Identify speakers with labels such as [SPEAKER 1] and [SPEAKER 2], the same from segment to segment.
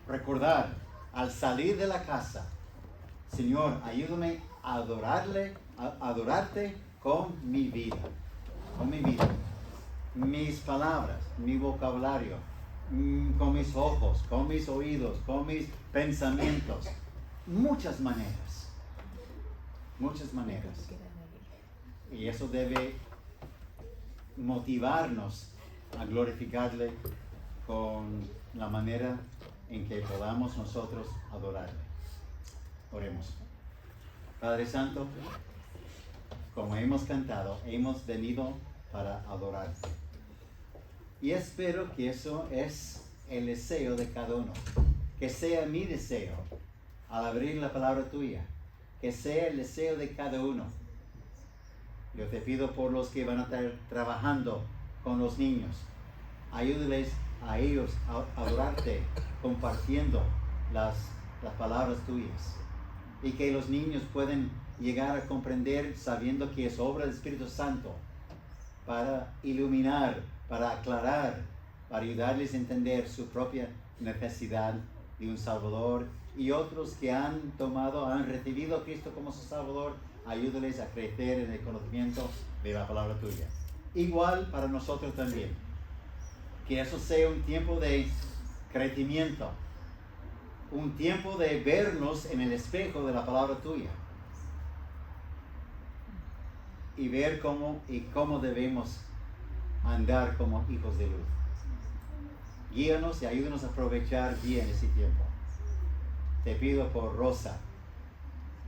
[SPEAKER 1] recordar al salir de la casa, Señor, ayúdame a adorarte con mi vida, mis palabras, mi vocabulario, con mis ojos, con mis oídos, con mis pensamientos, muchas maneras. Y eso debe motivarnos a glorificarle con la manera en que podamos nosotros adorarle. Oremos. Padre Santo, como hemos cantado, hemos venido para adorarte. Y espero que eso es el deseo de cada uno. Que sea mi deseo al abrir la palabra tuya. Que sea el deseo de cada uno. Yo te pido por los que van a estar trabajando con los niños. Ayúdales a ellos a adorarte compartiendo las palabras tuyas. Y que los niños puedan llegar a comprender sabiendo que es obra del Espíritu Santo para iluminar, para aclarar, para ayudarles a entender su propia necesidad de un Salvador, y otros que han recibido a Cristo como su Salvador, ayúdales a crecer en el conocimiento de la palabra tuya. Igual para nosotros también, que eso sea un tiempo de crecimiento, un tiempo de vernos en el espejo de la palabra tuya y ver cómo debemos andar como hijos de luz. Guíanos y ayúdanos a aprovechar bien ese tiempo. Te pido por Rosa,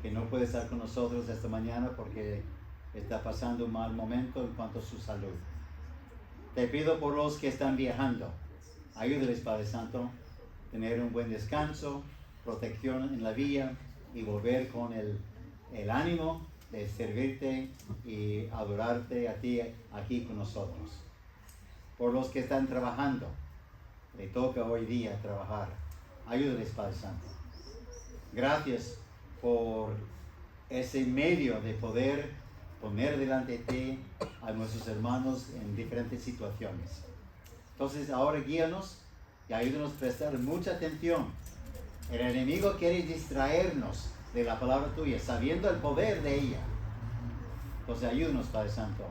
[SPEAKER 1] que no puede estar con nosotros esta mañana porque está pasando un mal momento en cuanto a su salud. Te pido por los que están viajando. Ayúdales, Padre Santo, tener un buen descanso, protección en la vía y volver con el ánimo de servirte y adorarte a ti aquí con nosotros. Por los que están trabajando, le toca hoy día trabajar. Ayúdales, Padre Santo. Gracias por ese medio de poder poner delante de ti a nuestros hermanos en diferentes situaciones. Entonces ahora guíanos y ayúdanos a prestar mucha atención. El enemigo quiere distraernos de la palabra tuya, sabiendo el poder de ella. Entonces ayúdanos, Padre Santo,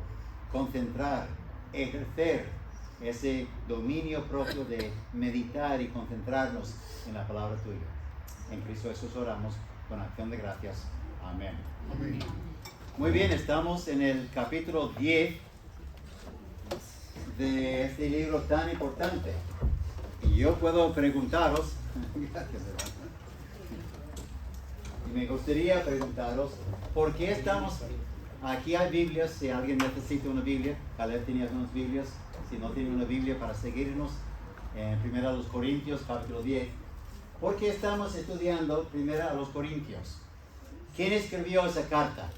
[SPEAKER 1] concentrar, ejercer ese dominio propio de meditar y concentrarnos en la palabra tuya. En Cristo Jesús oramos con acción de gracias. Amén.
[SPEAKER 2] Amén.
[SPEAKER 1] Muy bien, estamos en el capítulo 10 de este libro tan importante. Y yo puedo preguntaros, gracias, hermano. Y me gustaría preguntaros, ¿por qué estamos aquí? Hay Biblias, si alguien necesita una Biblia. Caleb tenía algunas Biblias. Si no tiene una Biblia, para seguirnos en 1 Corintios capítulo 10. ¿Por qué estamos estudiando 1 Corintios? ¿Quién escribió esa carta?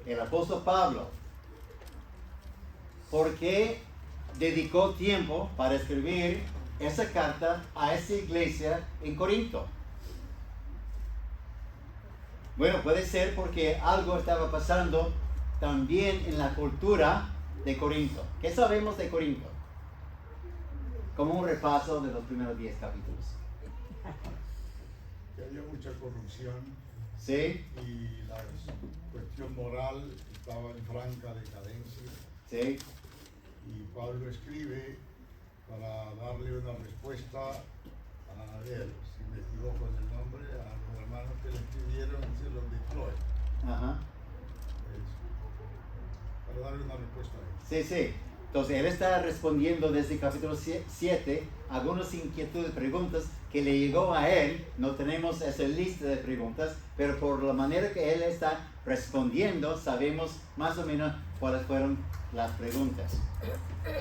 [SPEAKER 1] El apóstol Pablo. ¿Por qué dedicó tiempo para escribir esa carta a esa iglesia en Corinto? Bueno, puede ser porque algo estaba pasando también en la cultura de Corinto. ¿Qué sabemos de Corinto? Como un repaso de los primeros 10 capítulos.
[SPEAKER 2] Que había mucha corrupción.
[SPEAKER 1] ¿Sí?
[SPEAKER 2] Y la cuestión moral estaba en franca decadencia.
[SPEAKER 1] ¿Sí?
[SPEAKER 2] Y Pablo escribe para darle una respuesta a él, si me equivoco en el nombre, a los hermanos que le escribieron, los de Troy.
[SPEAKER 1] Ajá.
[SPEAKER 2] Para darle una respuesta a él.
[SPEAKER 1] Sí, sí. Entonces, él está respondiendo desde el capítulo 7 algunas inquietudes, preguntas que le llegó a él. No tenemos esa lista de preguntas, pero por la manera que él está respondiendo, sabemos más o menos cuáles fueron las preguntas.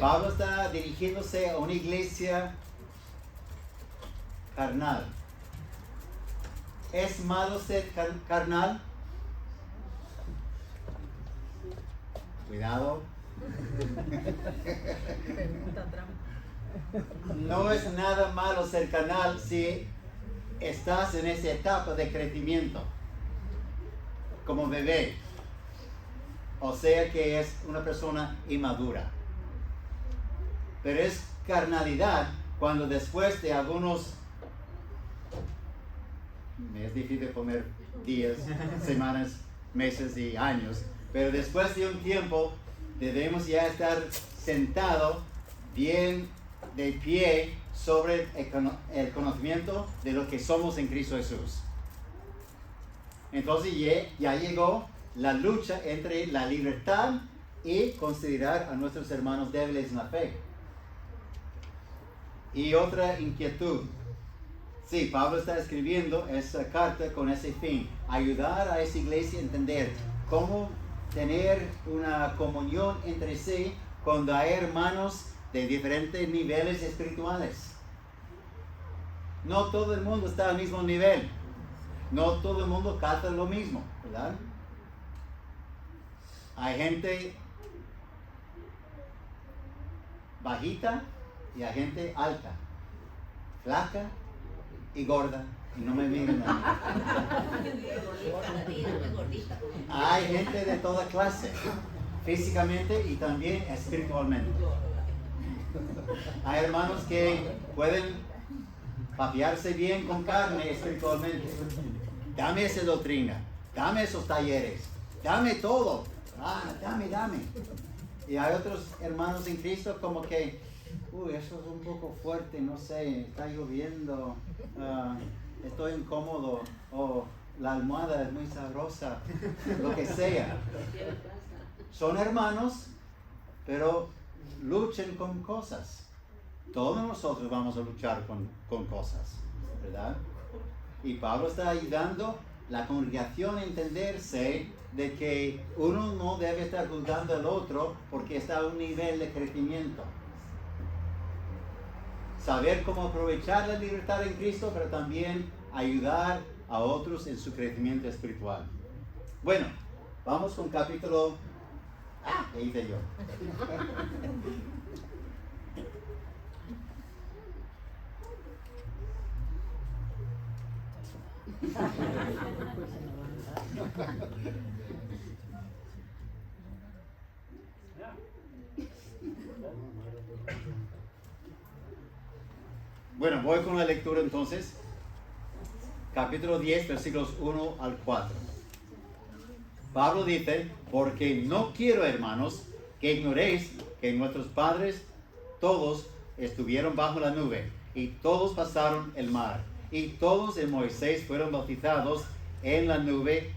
[SPEAKER 1] Pablo está dirigiéndose a una iglesia carnal. ¿Es malo ser carnal? Cuidado. No es nada malo ser carnal si estás en esa etapa de crecimiento como bebé, o sea que es una persona inmadura. Pero es carnalidad cuando después de algunos me es difícil poner días, semanas, meses y años, pero después de un tiempo debemos ya estar sentados bien de pie sobre el conocimiento de lo que somos en Cristo Jesús. Entonces ya llegó la lucha entre la libertad y considerar a nuestros hermanos débiles en la fe. Y otra inquietud. Sí, Pablo está escribiendo esa carta con ese fin, ayudar a esa iglesia a entender cómo tener una comunión entre sí cuando hay hermanos de diferentes niveles espirituales. No todo el mundo está al mismo nivel, no todo el mundo capta lo mismo, ¿verdad? Hay gente bajita y hay gente alta, flaca y gorda, y no me miren a mí. Hay gente de toda clase, físicamente y también espiritualmente. Hay hermanos que pueden papearse bien con carne espiritualmente. Dame esa doctrina, dame esos talleres, dame todo, dame. Y hay otros hermanos en Cristo como que, eso es un poco fuerte, no sé, está lloviendo, estoy incómodo, o la almohada es muy sabrosa, lo que sea. Son hermanos, pero luchen con cosas. Todos nosotros vamos a luchar con cosas, ¿verdad? Y Pablo está ayudando la congregación a entenderse de que uno no debe estar juzgando al otro porque está a un nivel de crecimiento. Saber cómo aprovechar la libertad en Cristo, pero también ayudar a otros en su crecimiento espiritual. Bueno, vamos con capítulo... ¿qué hice yo? Bueno, voy con la lectura entonces. Capítulo 10, versículos 1 al 4. Pablo dice, porque no quiero, hermanos, que ignoréis que nuestros padres todos estuvieron bajo la nube, y todos pasaron el mar, y todos en Moisés fueron bautizados en la nube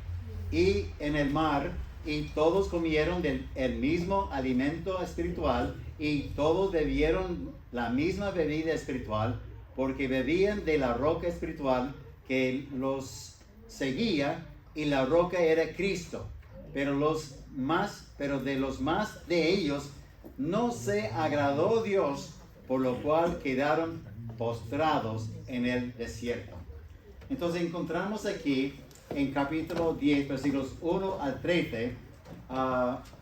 [SPEAKER 1] y en el mar, y todos comieron el mismo alimento espiritual, y todos bebieron la misma bebida espiritual, porque bebían de la roca espiritual que los seguía, y la roca era Cristo. Pero de los más de ellos no se agradó Dios, por lo cual quedaron postrados en el desierto. Entonces encontramos aquí en capítulo 10, versículos 1 al 13,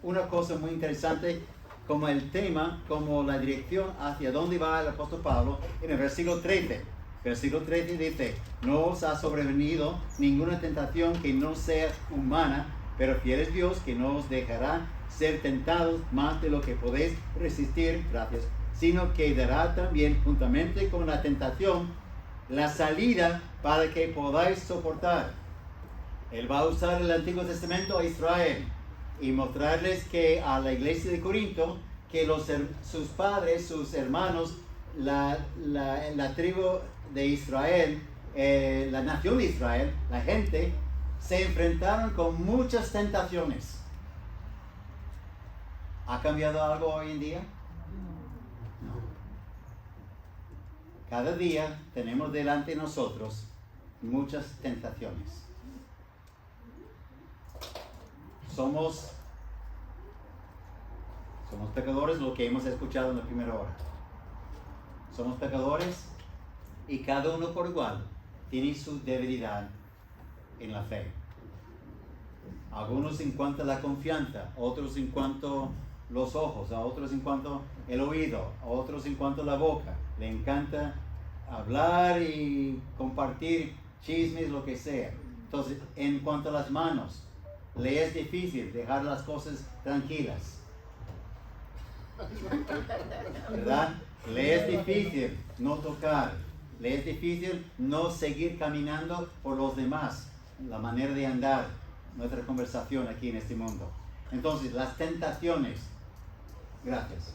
[SPEAKER 1] una cosa muy interesante como el tema, como la dirección hacia dónde va el apóstol Pablo en el versículo 13. Versículo 13 dice, no os ha sobrevenido ninguna tentación que no sea humana, pero fiel es Dios que no os dejará ser tentados más de lo que podéis resistir, sino que dará también juntamente con la tentación la salida para que podáis soportar. Él va a usar el Antiguo Testamento a Israel y mostrarles que a la iglesia de Corinto, que sus padres, sus hermanos, la tribu de Israel, la nación de Israel, la gente, se enfrentaron con muchas tentaciones. ¿Ha cambiado algo hoy en día? No. Cada día tenemos delante de nosotros muchas tentaciones. Somos pecadores, lo que hemos escuchado en la primera hora. Somos pecadores y cada uno por igual tiene su debilidad en la fe. Algunos en cuanto a la confianza, otros en cuanto a los ojos, a otros en cuanto el oído, a otros en cuanto a la boca. Le encanta hablar y compartir chismes, lo que sea. Entonces, en cuanto a las manos, le es difícil dejar las cosas tranquilas, ¿verdad? Le es difícil no tocar Le es difícil no seguir caminando por los demás, la manera de andar, nuestra conversación aquí en este mundo. Entonces, las tentaciones. Gracias.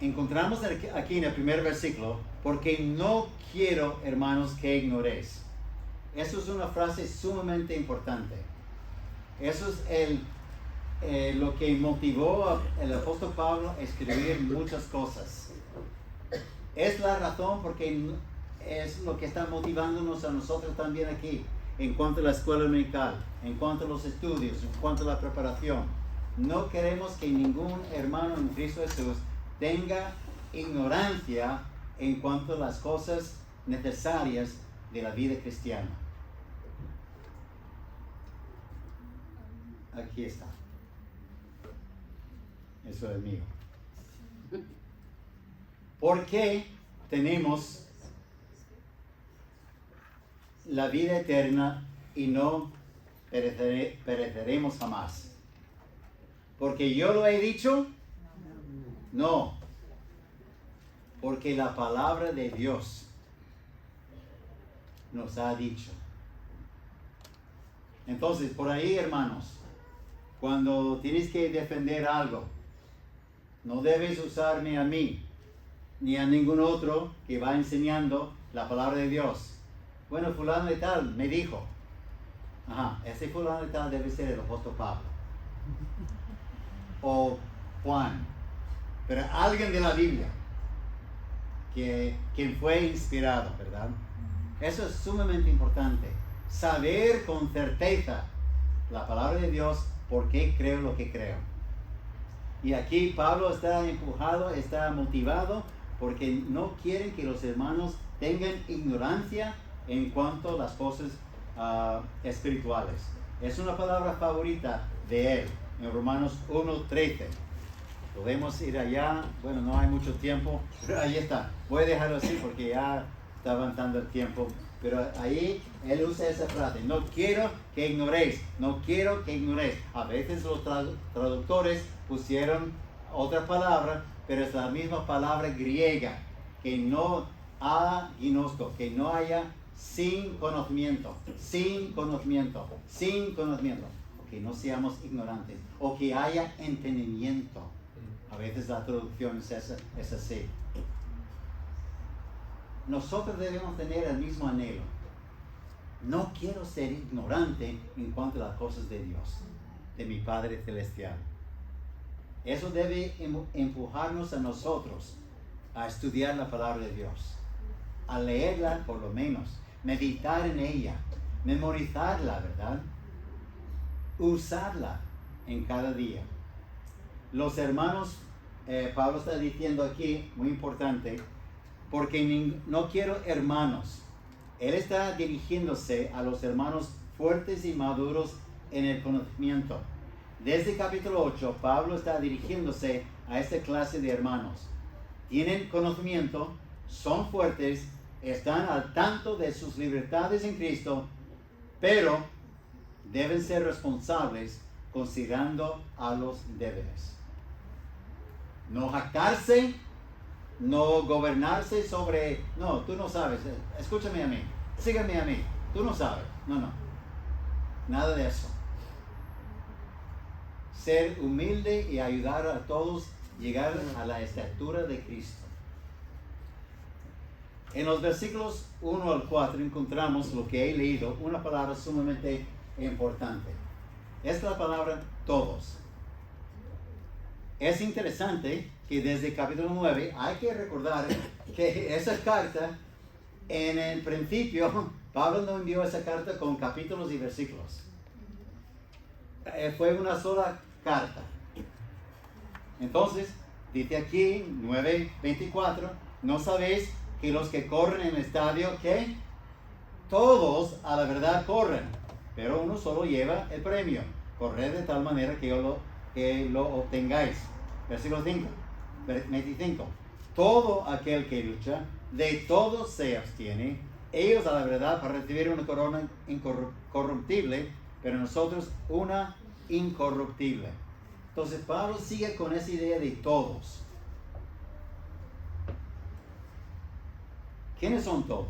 [SPEAKER 1] Encontramos aquí en el primer versículo, porque no quiero, hermanos, que ignoréis. Eso es una frase sumamente importante. Eso es lo que motivó al apóstol Pablo a escribir muchas cosas. Es la razón porque es lo que está motivándonos a nosotros también aquí, en cuanto a la escuela dominical, en cuanto a los estudios, en cuanto a la preparación. No queremos que ningún hermano en Cristo Jesús tenga ignorancia en cuanto a las cosas necesarias de la vida cristiana. Aquí está. Eso es mío. ¿Por qué tenemos la vida eterna y no pereceremos jamás? ¿Porque yo lo he dicho? No. Porque la palabra de Dios nos ha dicho. Entonces, por ahí, hermanos, cuando tienes que defender algo, no debes usarme a mí, ni a ningún otro que va enseñando la palabra de Dios. Bueno, fulano de tal me dijo. Ese fulano de tal debe ser el apóstol Pablo. O Juan. Pero alguien de la Biblia, quien fue inspirado, ¿verdad? Eso es sumamente importante. Saber con certeza la palabra de Dios, por qué creo lo que creo. Y aquí Pablo está empujado, está motivado, porque no quieren que los hermanos tengan ignorancia en cuanto a las cosas espirituales. Es una palabra favorita de él, en Romanos 1:13. Podemos ir allá, bueno, no hay mucho tiempo, pero ahí está. Voy a dejarlo así porque ya está avanzando el tiempo. Pero ahí él usa esa frase, no quiero que ignoréis, no quiero que ignoréis. A veces los traductores pusieron otra palabra, pero es la misma palabra griega, que no agnosko, que no haya sin conocimiento, que no seamos ignorantes, o que haya entendimiento. A veces la traducción es así. Nosotros debemos tener el mismo anhelo. No quiero ser ignorante en cuanto a las cosas de Dios, de mi Padre Celestial. Eso debe empujarnos a nosotros a estudiar la palabra de Dios, a leerla por lo menos, meditar en ella, memorizarla, ¿verdad? Usarla en cada día. Los hermanos, Pablo está diciendo aquí, muy importante, porque no quiero hermanos. Él está dirigiéndose a los hermanos fuertes y maduros en el conocimiento. Desde capítulo 8, Pablo está dirigiéndose a esta clase de hermanos. Tienen conocimiento, son fuertes, están al tanto de sus libertades en Cristo, pero deben ser responsables considerando a los débiles. No jactarse, no gobernarse sobre, no, tú no sabes, escúchame a mí, sígueme a mí, tú no sabes, no, nada de eso. Ser humilde y ayudar a todos llegar a la estatura de Cristo. En los versículos 1 al 4 encontramos lo que he leído, una palabra sumamente importante. Es la palabra todos. Es interesante que desde capítulo 9 hay que recordar que esa carta, en el principio, Pablo no envió esa carta con capítulos y versículos. Fue una sola carta. Entonces, dice aquí, 9:24, ¿no sabéis que los que corren en el estadio, ¿qué? Todos a la verdad corren, pero uno solo lleva el premio. Corred de tal manera que lo obtengáis. Versículo 25. Todo aquel que lucha, de todo se abstiene. Ellos a la verdad para recibir una corona incorruptible, pero nosotros una incorruptible. Entonces Pablo sigue con esa idea de todos. ¿Quiénes son todos?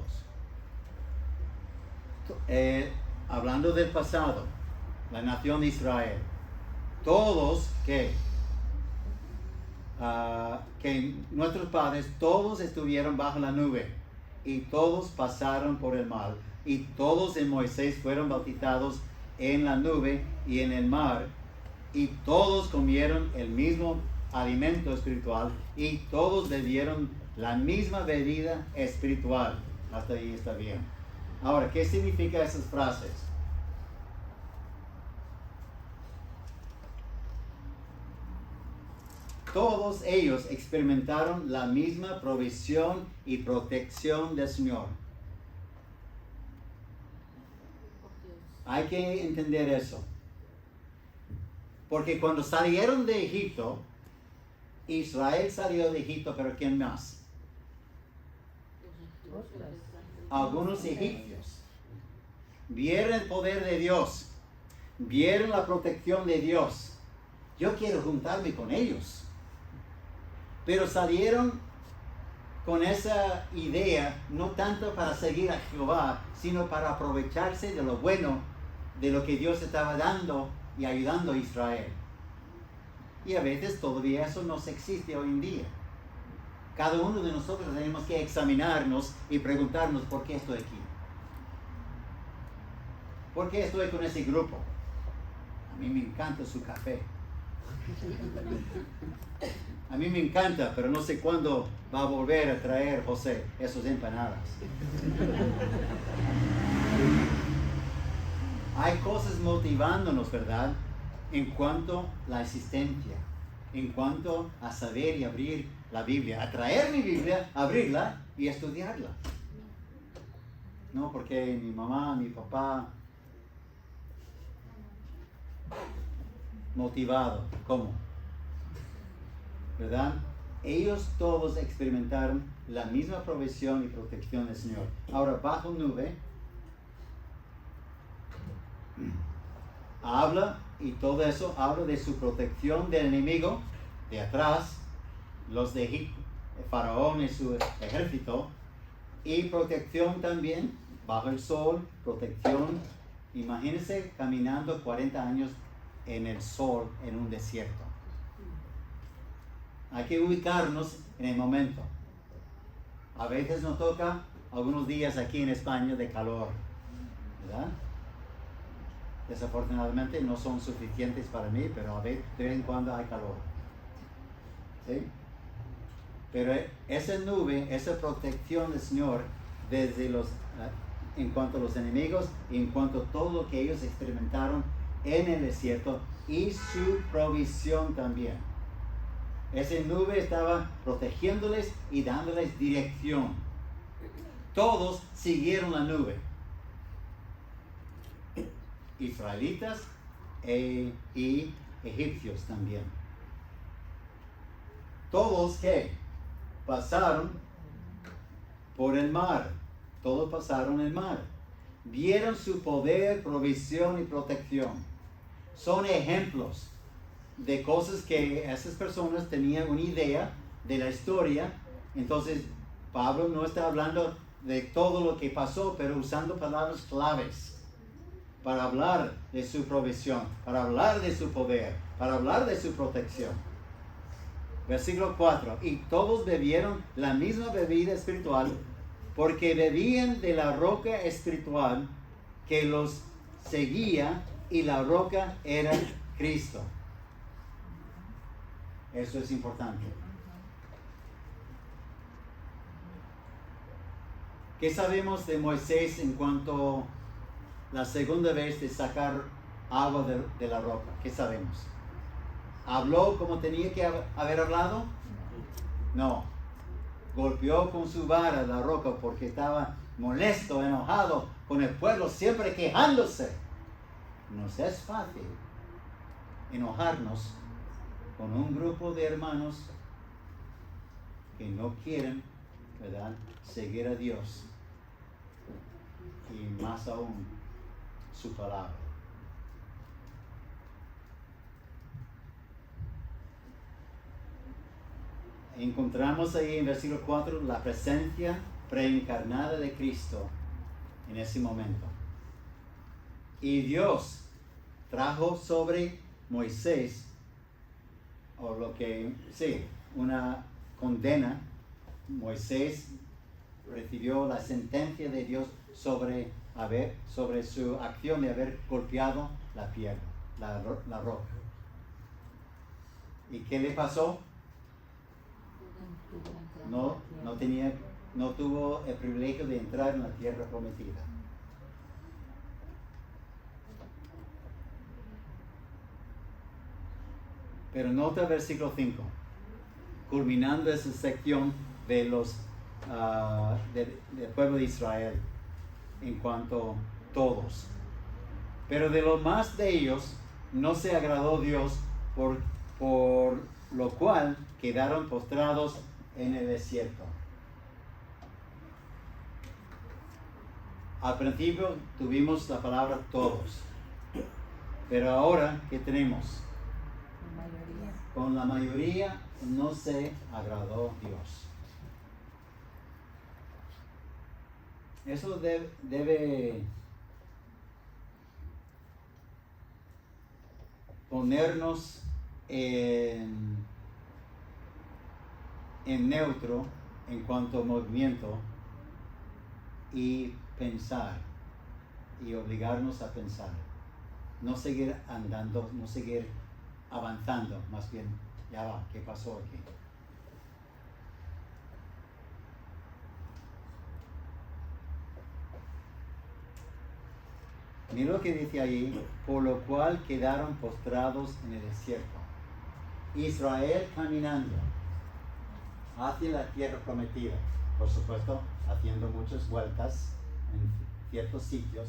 [SPEAKER 1] Hablando del pasado, la nación de Israel. Todos que nuestros padres, todos estuvieron bajo la nube y todos pasaron por el mar y todos en Moisés fueron bautizados en la nube y en el mar y todos comieron el mismo alimento espiritual y todos bebieron la misma bebida espiritual. Hasta ahí está bien. Ahora, ¿qué significa esas frases? Todos ellos experimentaron la misma provisión y protección del Señor. Hay que entender eso. Porque cuando salieron de Egipto, Israel salió de Egipto, pero ¿quién más? Algunos egipcios. Vieron el poder de Dios. Vieron la protección de Dios. Yo quiero juntarme con ellos. Pero salieron con esa idea, no tanto para seguir a Jehová, sino para aprovecharse de lo bueno, de lo que Dios estaba dando y ayudando a Israel. Y a veces todavía eso no existe hoy en día. Cada uno de nosotros tenemos que examinarnos y preguntarnos por qué estoy aquí. ¿Por qué estoy con ese grupo? A mí me encanta su café. A mí me encanta, pero no sé cuándo va a volver a traer José esas empanadas. Hay cosas motivándonos, ¿verdad? En cuanto a la existencia, en cuanto a saber y abrir la Biblia, a traer mi Biblia, abrirla y estudiarla. No, porque mi mamá, mi papá, motivado, ¿cómo? ¿Verdad? Ellos todos experimentaron la misma provisión y protección del Señor. Ahora, bajo nube, habla, y todo eso habla de su protección del enemigo, de atrás, los de Egipto, el faraón y su ejército, y protección también, bajo el sol, protección. Imagínense caminando 40 años en el sol, en un desierto. Hay que ubicarnos en el momento. A veces nos toca algunos días aquí en España de calor, ¿verdad? Desafortunadamente no son suficientes para mí, pero a veces de vez en cuando hay calor. ¿Sí? Pero esa nube, esa protección del Señor desde en cuanto a los enemigos y en cuanto a todo lo que ellos experimentaron en el desierto y su provisión también. Esa nube estaba protegiéndoles y dándoles dirección. Todos siguieron la nube. Israelitas y egipcios también. Todos que pasaron por el mar. Todos pasaron el mar. Vieron su poder, provisión y protección. Son ejemplos de cosas que esas personas tenían una idea de la historia. Entonces, Pablo no está hablando de todo lo que pasó, pero usando palabras claves para hablar de su provisión, para hablar de su poder, para hablar de su protección. Versículo 4. Y todos bebieron la misma bebida espiritual, porque bebían de la roca espiritual que los seguía, y la roca era Cristo. Eso es importante. ¿Qué sabemos de Moisés en cuanto a la segunda vez de sacar agua de la roca? ¿Qué sabemos? ¿Habló como tenía que haber hablado? No. Golpeó con su vara la roca porque estaba molesto, enojado con el pueblo, siempre quejándose. Nos es fácil enojarnos con un grupo de hermanos que no quieren, ¿verdad?, seguir a Dios y más aún su palabra. Encontramos ahí en versículo 4 la presencia preencarnada de Cristo en ese momento. Y Dios trajo sobre Moisés, una condena. Moisés recibió la sentencia de Dios sobre su acción de haber golpeado la piedra, la roca. ¿Y qué le pasó? No tuvo el privilegio de entrar en la tierra prometida. Pero nota el versículo 5, culminando esa sección de del pueblo de Israel, en cuanto a todos. Pero de lo más de ellos no se agradó Dios, por lo cual quedaron postrados en el desierto. Al principio tuvimos la palabra todos, pero ahora, ¿qué tenemos? Con la mayoría no se agradó Dios. Eso debe ponernos en neutro en cuanto a movimiento y pensar, y obligarnos a pensar. No seguir andando, no seguir avanzando, más bien, ya va, ¿qué pasó aquí? Mira lo que dice ahí, por lo cual quedaron postrados en el desierto. Israel caminando hacia la tierra prometida, por supuesto, haciendo muchas vueltas en ciertos sitios,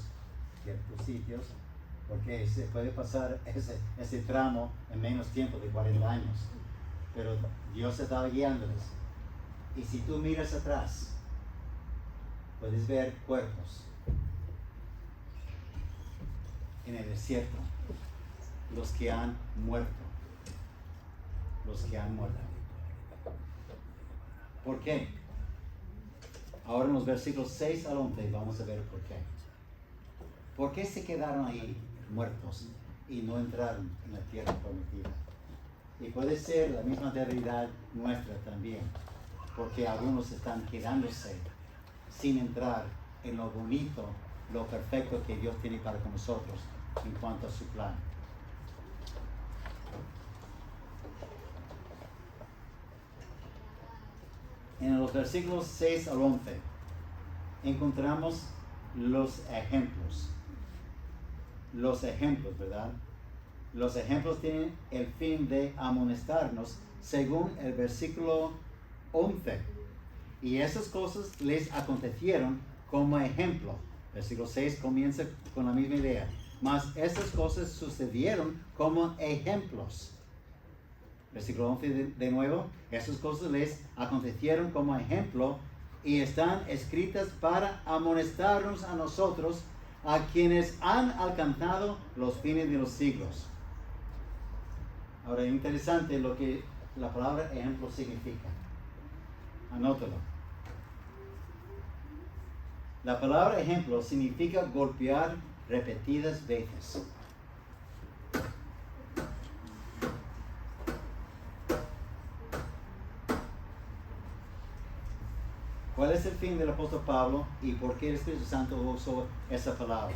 [SPEAKER 1] porque se puede pasar ese tramo en menos tiempo de 40 años, pero Dios estaba guiándoles. Y si tú miras atrás, puedes ver cuerpos en el desierto, los que han muerto. ¿Por qué? Ahora en los versículos 6 al 11 vamos a ver por qué. ¿Por qué se quedaron ahí muertos y no entraron en la tierra prometida? Y puede ser la misma realidad nuestra también, porque algunos están quedándose sin entrar en lo bonito, lo perfecto que Dios tiene para con nosotros en cuanto a su plan. En los versículos 6 al 11 encontramos los ejemplos, ¿verdad? Los ejemplos tienen el fin de amonestarnos según el versículo 11. Y esas cosas les acontecieron como ejemplo. Versículo 6 comienza con la misma idea. Mas esas cosas sucedieron como ejemplos. Versículo 11 de nuevo. Esas cosas les acontecieron como ejemplo y están escritas para amonestarnos a nosotros, a quienes han alcanzado los fines de los siglos. Ahora, es interesante lo que la palabra ejemplo significa. Anótalo. La palabra ejemplo significa golpear repetidas veces. ¿Cuál es el fin del apóstol Pablo y por qué el Espíritu Santo usó esa palabra?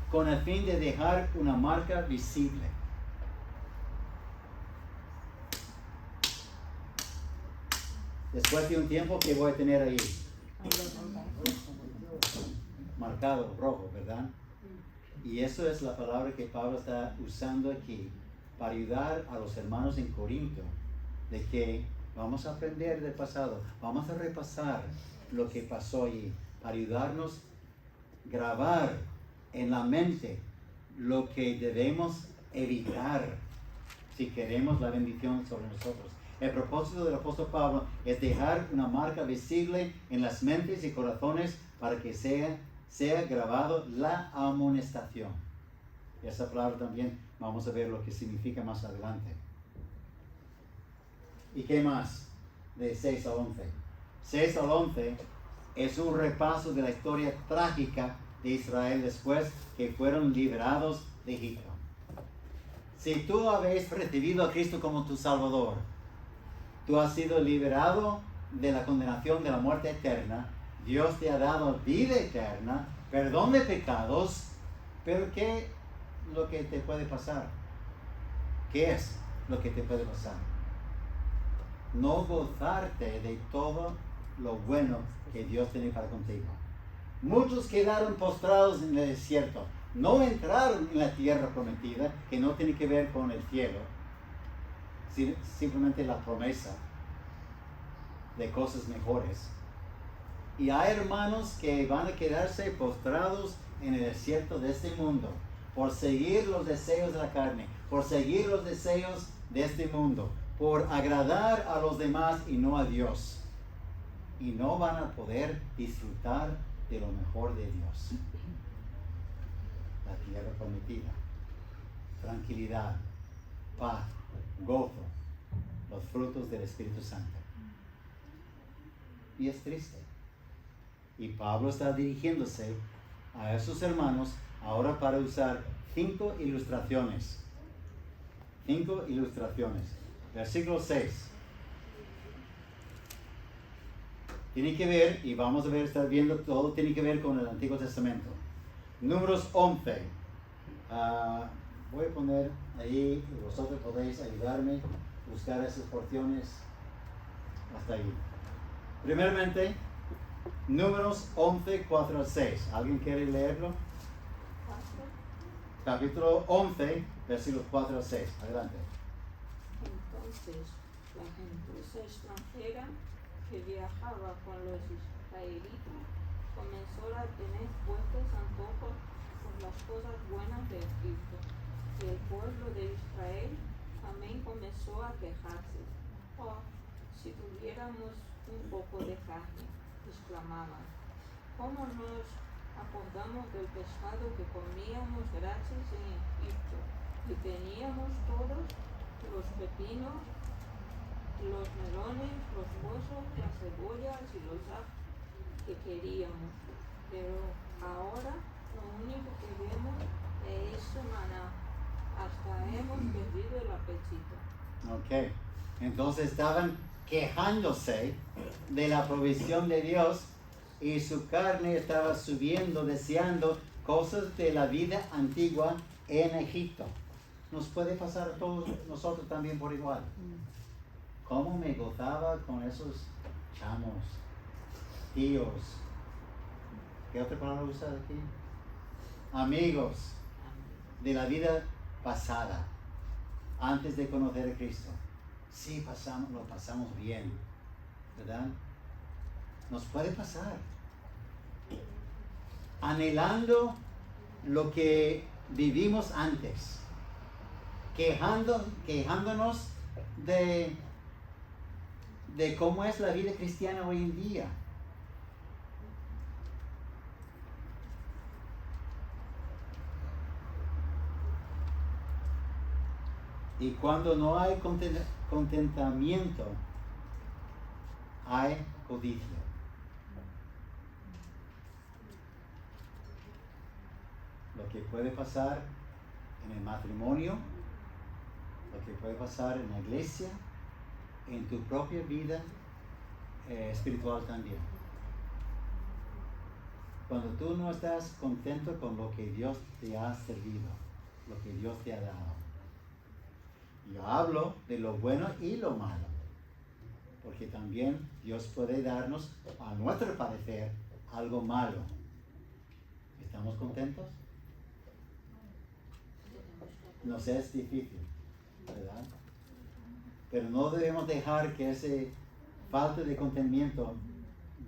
[SPEAKER 1] Con el fin de dejar una marca visible. Después de un tiempo, ¿qué voy a tener ahí? Marcado, rojo, ¿verdad? Y eso es la palabra que Pablo está usando aquí para ayudar a los hermanos en Corinto, de que vamos a aprender del pasado, vamos a repasar lo que pasó allí, para ayudarnos a grabar en la mente lo que debemos evitar si queremos la bendición sobre nosotros. El propósito del apóstol Pablo es dejar una marca visible en las mentes y corazones para que sea grabado la amonestación. Y esa palabra también vamos a ver lo que significa más adelante. ¿Y qué más? De 6 al 11. 6 al 11 es un repaso de la historia trágica de Israel después que fueron liberados de Egipto. Si tú habéis recibido a Cristo como tu Salvador, tú has sido liberado de la condenación de la muerte eterna, Dios te ha dado vida eterna, perdón de pecados, pero ¿qué es lo que te puede pasar? ¿Qué es lo que te puede pasar? No gozarte de todo lo bueno que Dios tiene para contigo. Muchos quedaron postrados en el desierto, no entraron en la tierra prometida, que no tiene que ver con el cielo, simplemente la promesa de cosas mejores. Y hay hermanos que van a quedarse postrados en el desierto de este mundo por seguir los deseos de la carne, por seguir los deseos de este mundo, por agradar a los demás y no a Dios. Y no van a poder disfrutar de lo mejor de Dios. La tierra prometida, tranquilidad, paz, gozo, los frutos del Espíritu Santo. Y es triste. Y Pablo está dirigiéndose a esos hermanos ahora para usar 5 ilustraciones. 5 ilustraciones. Versículo 6. Tiene que ver, y vamos a ver, estar viendo, todo tiene que ver con el Antiguo Testamento. Números 11. Voy a poner ahí, y vosotros podéis ayudarme a buscar esas porciones hasta ahí. Primeramente, Números 11, 4 al 6. ¿Alguien quiere leerlo? Capítulo 11, versículos 4 al 6. Adelante.
[SPEAKER 3] Entonces, la gentuza extranjera que viajaba con los israelitas comenzó a tener fuertes antojos por las cosas buenas de Egipto. Y el pueblo de Israel también comenzó a quejarse. Oh, si tuviéramos un poco de carne, exclamaban. ¿Cómo nos acordamos del pescado que comíamos gratis en Egipto? Y teníamos todos los pepinos, los melones, los huesos, las cebollas y los ajos que queríamos. Pero ahora lo único que vemos es maná. Hasta hemos perdido el apetito.
[SPEAKER 1] Ok. Entonces estaban quejándose de la provisión de Dios y su carne estaba subiendo, deseando cosas de la vida antigua en Egipto. Nos puede pasar a todos nosotros también por igual. ¿Cómo me gozaba con esos chamos, tíos? ¿Qué otra palabra usas aquí? Amigos de la vida pasada, antes de conocer a Cristo. Sí, lo pasamos bien, ¿verdad? Nos puede pasar. Anhelando lo que vivimos antes. Quejándonos de cómo es la vida cristiana hoy en día. Y cuando no hay contentamiento, hay codicia. Lo que puede pasar en el matrimonio, lo que puede pasar en la iglesia, en tu propia vida espiritual también. Cuando tú no estás contento con lo que Dios te ha servido, lo que Dios te ha dado. Yo hablo de lo bueno y lo malo, porque también Dios puede darnos, a nuestro parecer, algo malo. ¿Estamos contentos? Nos es difícil, ¿verdad? Pero no debemos dejar que ese falta de contentamiento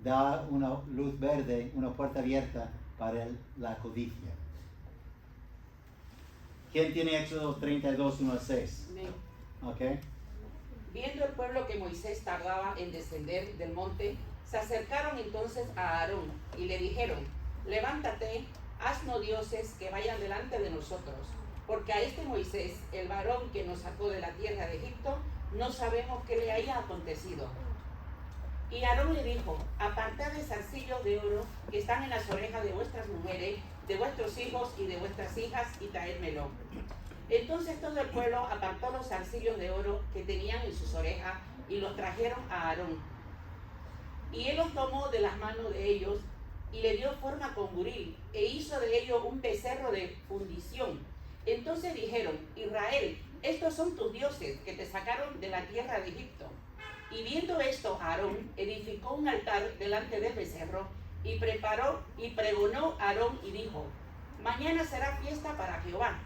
[SPEAKER 1] da una luz verde, una puerta abierta para la codicia. ¿Quién tiene Éxodo 32, 1 al 6? Ok.
[SPEAKER 4] Viendo el pueblo que Moisés tardaba en descender del monte, se acercaron entonces a Aarón y le dijeron: levántate, haznos dioses que vayan delante de nosotros, porque a este Moisés, el varón que nos sacó de la tierra de Egipto, no sabemos qué le haya acontecido. Y Aarón le dijo: apartad el zarcillo zarcillos de oro que están en las orejas de vuestras mujeres, de vuestros hijos y de vuestras hijas, y traédmelo. Entonces todo el pueblo apartó los zarcillos de oro que tenían en sus orejas y los trajeron a Aarón. Y él los tomó de las manos de ellos y le dio forma con buril e hizo de ellos un becerro de fundición. Entonces dijeron: Israel, estos son tus dioses que te sacaron de la tierra de Egipto. Y viendo esto, Aarón edificó un altar delante del becerro y pregonó a Aarón y dijo: mañana será fiesta para Jehová.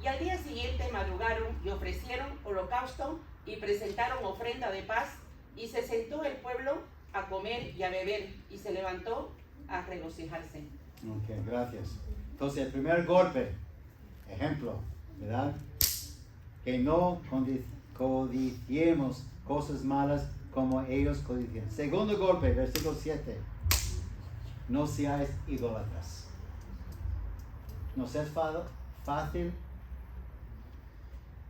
[SPEAKER 4] Y al día siguiente madrugaron y ofrecieron holocausto y presentaron ofrenda de paz, y se sentó el pueblo a comer y a beber, y se levantó a regocijarse.
[SPEAKER 1] Ok, gracias. Entonces, el primer golpe, ejemplo, ¿verdad? Que no codiciemos cosas malas como ellos codician. Segundo golpe, versículo 7. No seáis idólatras. ¿Nos es fácil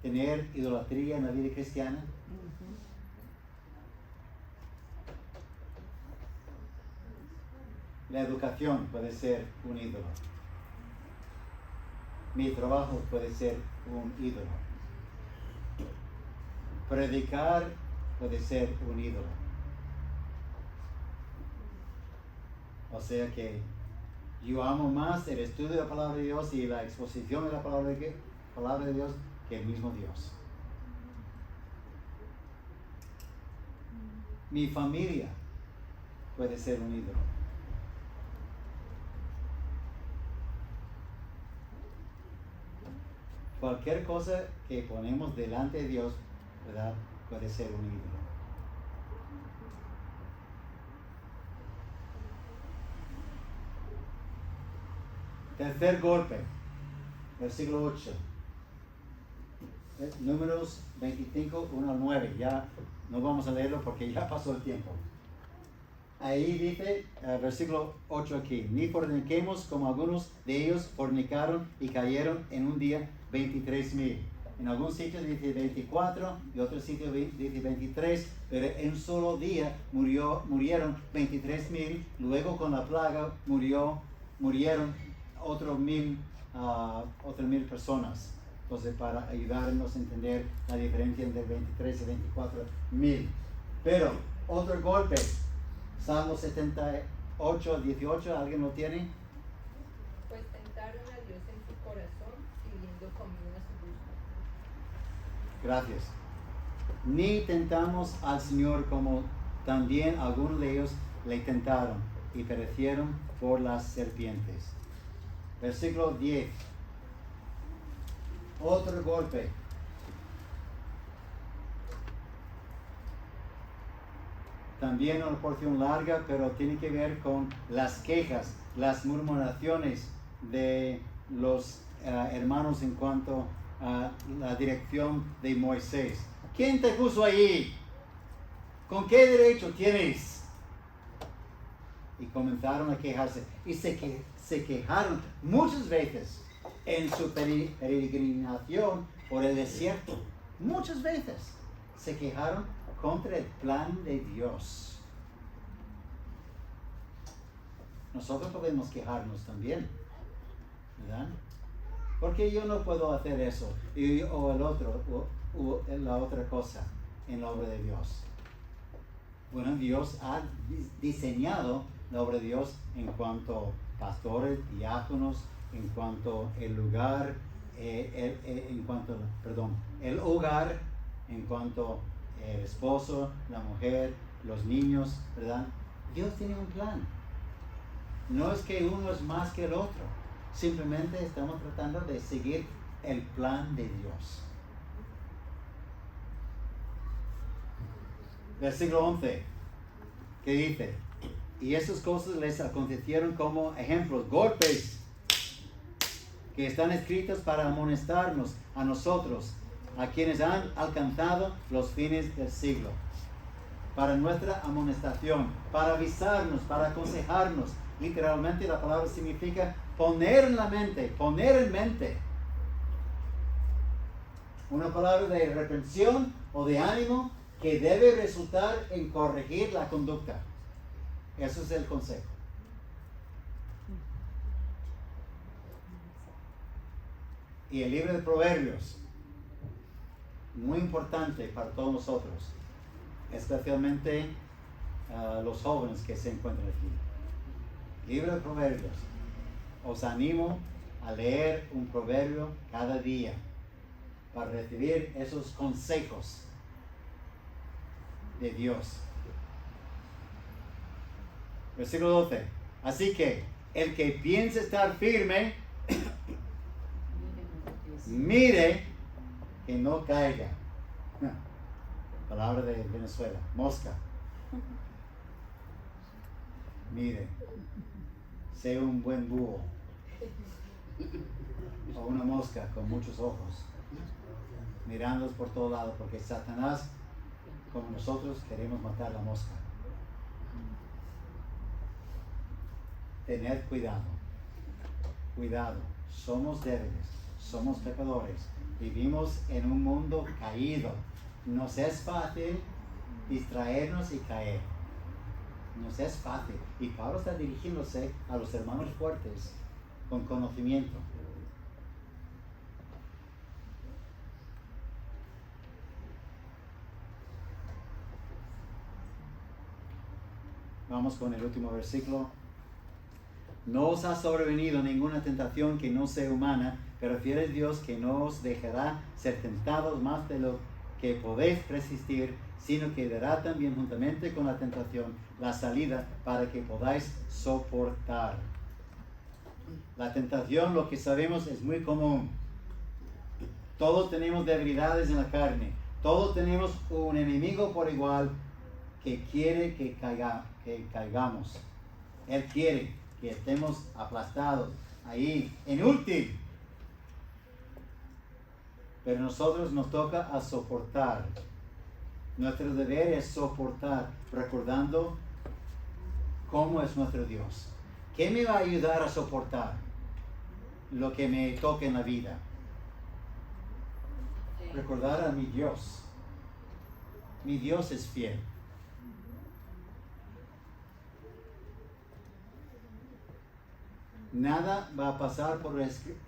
[SPEAKER 1] tener idolatría en la vida cristiana? La educación puede ser un ídolo. Mi trabajo puede ser un ídolo. Predicar puede ser un ídolo. O sea que yo amo más el estudio de la palabra de Dios y la exposición de la palabra de Dios que el mismo Dios. Mi familia puede ser un ídolo. Cualquier cosa que ponemos delante de Dios, ¿verdad?, puede ser un ídolo. Tercer golpe, versículo 8. Números 25, 1 al 9. Ya no vamos a leerlo porque ya pasó el tiempo. Ahí dice, versículo 8 aquí: ni forniquemos como algunos de ellos fornicaron y cayeron en un día 23,000. En algún sitio dice 24 y otro sitio dice 23, pero en un solo día murieron 23,000. Luego con la plaga murieron otros 1,000 personas. Entonces, para ayudarnos a entender la diferencia entre 23 y 24,000. Pero otro golpe, Salmo 78, 18, ¿alguien lo tiene?
[SPEAKER 5] Pues tentaron a Dios en su corazón, pidiendo comida a su gusto.
[SPEAKER 1] Gracias. Ni tentamos al Señor como también algunos de ellos le tentaron y perecieron por las serpientes. Versículo 10. Otro golpe. También una porción larga, pero tiene que ver con las quejas, las murmuraciones de los hermanos en cuanto a la dirección de Moisés. ¿Quién te puso allí? ¿Con qué derecho tienes? Y comenzaron a quejarse. Y se quejaron muchas veces en su peregrinación por el desierto. Muchas veces se quejaron contra el plan de Dios. Nosotros podemos quejarnos también, ¿verdad? Porque yo no puedo hacer eso o el otro o la otra cosa en la obra de Dios. Bueno, Dios ha diseñado la obra de Dios en cuanto a pastores, diáconos, en cuanto el lugar, el hogar, en cuanto el esposo, la mujer, los niños, ¿verdad? Dios tiene un plan. No es que uno es más que el otro. Simplemente estamos tratando de seguir el plan de Dios. Versículo 11, que dice: y esas cosas les acontecieron como ejemplos, golpes, que están escritos para amonestarnos a nosotros, a quienes han alcanzado los fines del siglo, para nuestra amonestación, para avisarnos, para aconsejarnos. Literalmente la palabra significa poner en la mente, poner en mente. Una palabra de reprensión o de ánimo que debe resultar en corregir la conducta. Eso es el consejo. Y el libro de Proverbios, muy importante para todos nosotros, especialmente los jóvenes que se encuentran aquí. Libro de Proverbios. Os animo a leer un proverbio cada día para recibir esos consejos de Dios. Versículo 12. Así que el que piense estar firme, mire que no caiga. Palabra de Venezuela, mosca. Mire, sea un buen búho o una mosca con muchos ojos, mirándolos por todos lados, porque Satanás, como nosotros, queremos matar la mosca. Tened cuidado, cuidado, somos débiles, somos pecadores, vivimos en un mundo caído, nos es fácil distraernos y caer, nos es fácil, y Pablo está dirigiéndose a los hermanos fuertes con conocimiento. Vamos con el último versículo. No os ha sobrevenido ninguna tentación que no sea humana, pero fiel es Dios que no os dejará ser tentados más de lo que podéis resistir, sino que dará también juntamente con la tentación la salida para que podáis soportar. La tentación, lo que sabemos, es muy común. Todos tenemos debilidades en la carne. Todos tenemos un enemigo por igual que quiere que caigamos. Él quiere que estemos aplastados ahí, inútil. Pero nosotros nos toca a soportar. Nuestro deber es soportar, recordando cómo es nuestro Dios. ¿Qué me va a ayudar a soportar lo que me toque en la vida? Recordar a mi Dios. Mi Dios es fiel. Nada va a pasar por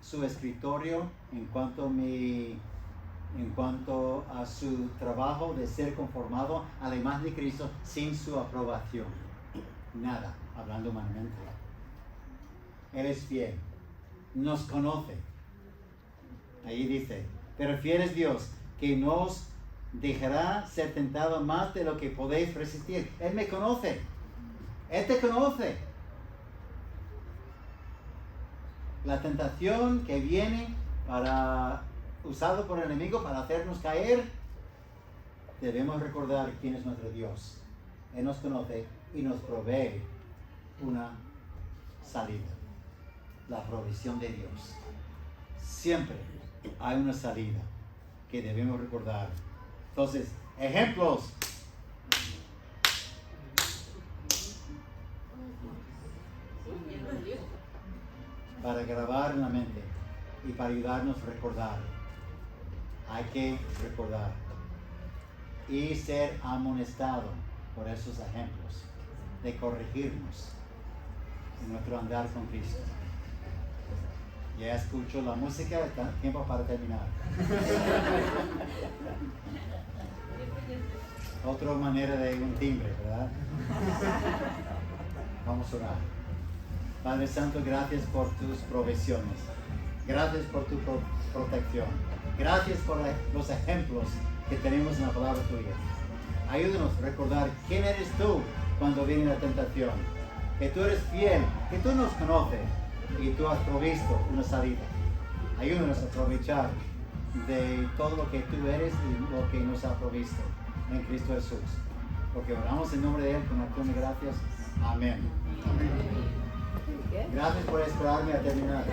[SPEAKER 1] su escritorio en cuanto a su trabajo de ser conformado a la imagen de Cristo sin su aprobación. Nada, hablando humanamente. Él es fiel, nos conoce. Ahí dice, pero fiel es Dios, que nos dejará ser tentado más de lo que podéis resistir. Él me conoce, Él te conoce. La tentación que viene usado por el enemigo para hacernos caer, debemos recordar quién es nuestro Dios. Él nos conoce y nos provee una salida. La provisión de Dios. Siempre hay una salida que debemos recordar. Entonces, ejemplos. Para grabar en la mente y para ayudarnos a recordar. Hay que recordar y ser amonestado por esos ejemplos, de corregirnos en nuestro andar con Cristo. Ya escucho la música, tiempo para terminar. Otra manera de un timbre, ¿verdad? Vamos a orar. Padre Santo, gracias por tus provisiones. Gracias por tu protección. Gracias por los ejemplos que tenemos en la palabra tuya. Ayúdanos a recordar quién eres tú cuando viene la tentación. Que tú eres fiel, que tú nos conoces y tú has provisto una salida. Ayúdanos a aprovechar de todo lo que tú eres y lo que nos ha provisto en Cristo Jesús. Porque oramos en nombre de Él con acción de gracias. Amén. Amén. Gracias por esperarme a terminar.